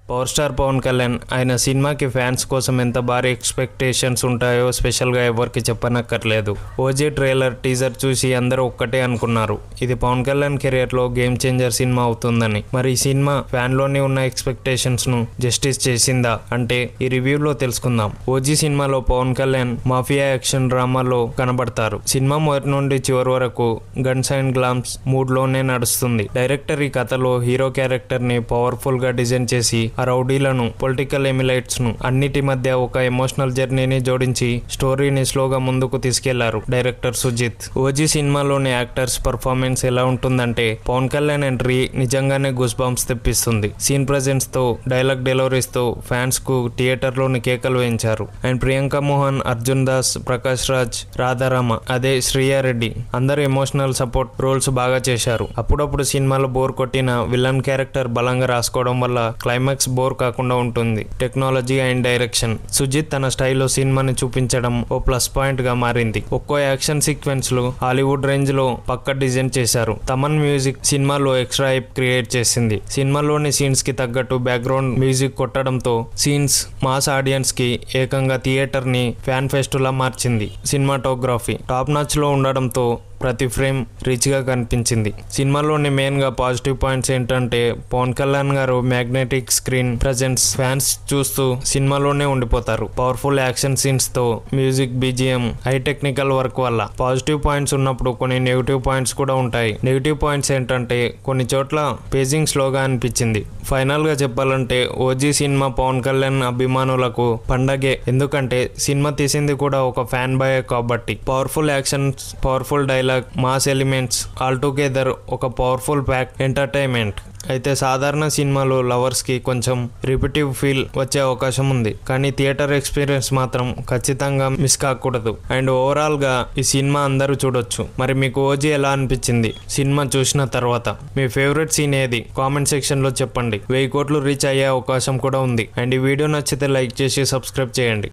Power star Pawan Kalyan ఆయన సినిమాకి fans కోసం ఎంత భారీ ఎక్స్పెక్టేషన్స్ ఉంటాయో స్పెషల్గా ఎవరికి చెప్పనక్కర్లేదు. ఓజీ ట్రైలర్ టీజర్ చూసి అందరూ ఒక్కటే అనుకున్నారు, ఇది పవన్ కళ్యాణ్ కెరియర్లో గేమ్ చేంజర్ సినిమా అవుతుందని. మరి ఈ సినిమా ఫ్యాన్లోనే ఉన్న ఎక్స్పెక్టేషన్స్ను జస్టిస్ చేసిందా అంటే ఈ రివ్యూలో తెలుసుకుందాం. ఓజీ సినిమాలో పవన్ కళ్యాణ్ మాఫియా యాక్షన్ డ్రామాలో కనబడతారు. సినిమా మొదటి నుండి చివరి వరకు గన్స్ అండ్ గ్లామ్స్ మూడ్లోనే నడుస్తుంది. డైరెక్టర్ ఈ కథలో హీరో క్యారెక్టర్ని పవర్ఫుల్గా డిజైన్ చేసి ఆ రౌడీలను, పొలిటికల్ ఎమిలైట్స్ ను అన్నిటి మధ్య ఒక ఎమోషనల్ జర్నీని జోడించి స్టోరీని స్లోగా ముందుకు తీసుకెళ్లారు డైరెక్టర్ సుజిత్. ఓజీ సినిమాలోని యాక్టర్స్ పర్ఫార్మెన్స్ ఎలా ఉంటుందంటే పవన్ కళ్యాణ్ ఎంట్రీ నిజంగానే గూస్ బంప్స్ తెప్పిస్తుంది. సీన్ ప్రెజెన్స్ తో, డైలాగ్ డెలివరీస్ తో ఫ్యాన్స్ కు థియేటర్ లోని కేకలు వేయించారు. అండ్ ప్రియాంక మోహన్, అర్జున్ దాస్, ప్రకాష్ రాజ్, రాధారామ, అదే శ్రీయారెడ్డి అందరు ఎమోషనల్ సపోర్ట్ రోల్స్ బాగా చేశారు. అప్పుడప్పుడు సినిమాలో బోర్ కొట్టిన విలన్ క్యారెక్టర్ బలంగా రాసుకోవడం వల్ల క్లైమాక్స్ బోర్ కాకుండా ఉంటుంది. టెక్నాలజీ అండ్ డైరెక్షన్, సుజిత్ తన స్టైల్లో సినిమాని చూపించడం ఓ ప్లస్ పాయింట్ గా మారింది. ఒక్కో యాక్షన్ సీక్వెన్స్ లు హాలీవుడ్ రేంజ్ లో పక్క డిజైన్ చేశారు. తమన్ మ్యూజిక్ సినిమాలో ఎక్స్ట్రా హైప్ క్రియేట్ చేసింది. సినిమాలోని సీన్స్ కి తగ్గట్టు బ్యాక్గ్రౌండ్ మ్యూజిక్ కొట్టడంతో సీన్స్ మాస్ ఆడియన్స్ కి ఏకంగా థియేటర్ ని ఫ్యాన్ ఫెస్ట్ లా మార్చింది. సినిమాటోగ్రఫీ టాప్ నాచ్ లో ఉండడంతో ప్రతి ఫ్రేమ్ రిచ్ గా కనిపించింది. సినిమాలోని మెయిన్ గా పాజిటివ్ పాయింట్స్ ఏంటంటే పవన్ కళ్యాణ్ గారు మ్యాగ్నెటిక్ స్క్రీన్ ప్రెజెన్స్, ఫ్యాన్స్ చూస్తూ సినిమాలోనే ఉండిపోతారు. పవర్ఫుల్ యాక్షన్ సీన్స్ తో, music, BGM, high technical work వల్ల. పాజిటివ్ పాయింట్స్ ఉన్నప్పుడు కొన్ని నెగిటివ్ పాయింట్స్ కూడా ఉంటాయి. నెగిటివ్ పాయింట్స్ ఏంటంటే కొన్ని చోట్ల పేజింగ్ స్లోగా అనిపించింది. ఫైనల్ గా చెప్పాలంటే ఓజీ సినిమా పవన్ కళ్యాణ్ అభిమానులకు పండగే. ఎందుకంటే సినిమా తీసింది కూడా ఒక ఫ్యాన్ బాయ్ కాబట్టి. Powerful actions, powerful dialogue, mass elements, all together ఒక పవర్ఫుల్ ప్యాక్ ఎంటర్టైన్మెంట్. అయితే సాధారణ సినిమాలు లవర్స్ కి కొంచెం రిపిటివ్ ఫీల్ వచ్చే అవకాశం ఉంది, కానీ థియేటర్ ఎక్స్పీరియన్స్ మాత్రం ఖచ్చితంగా మిస్ కాకూడదు. అండ్ ఓవరాల్ గా ఈ సినిమా అందరూ చూడొచ్చు. మరి మీకు ఓజీ ఎలా అనిపించింది సినిమా చూసిన తర్వాత? మీ ఫేవరెట్ సీన్ ఏది కామెంట్ సెక్షన్ లో చెప్పండి. 1000 కోట్లు రీచ్ అయ్యే అవకాశం కూడా ఉంది. అండ్ ఈ వీడియో నచ్చితే లైక్ చేసి సబ్స్క్రైబ్ చేయండి.